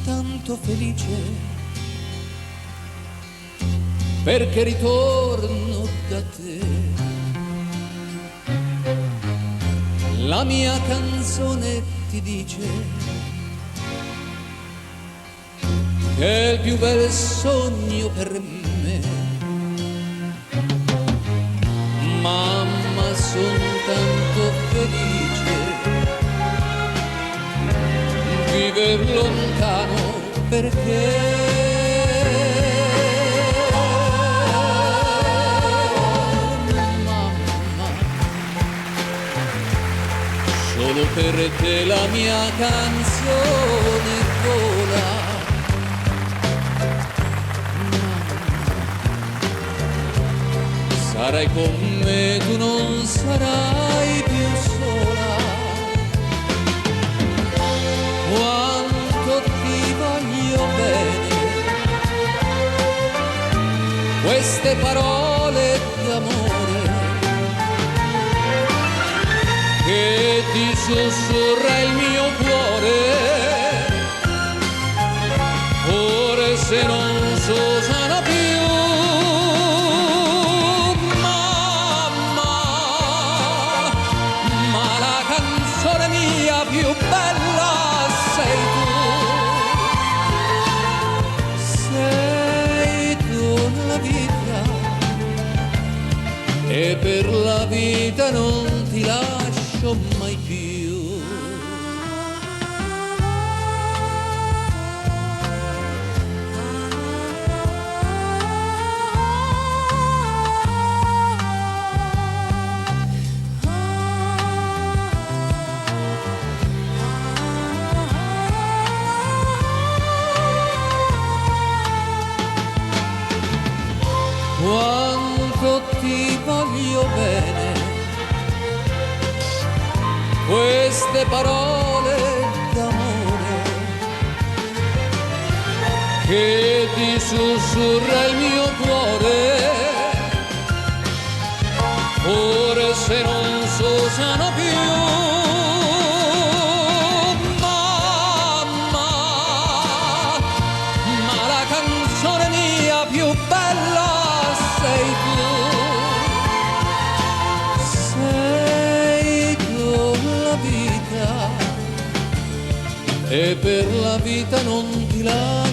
tanto felice perché ritorno da te. La mia canzone ti dice che è il più bel sogno per me. Mamma, son tanto felice, viver lontano perché mamma, solo per te la mia canzone vola. Sarai con me, tu non sarai più sola. Quanto ti voglio bene, queste parole d'amore che ti sussurra il mio cuore. Forse non s'usano più. Più bella sei tu nella vita, e per la vita non ti lascio mai più. Quanto ti voglio bene, queste parole d'amore che ti sussurra il mio cuore. Forse non s'usano più. Mamma, ma la canzone mia più bella sei tu la vita, e per la vita non ti lascio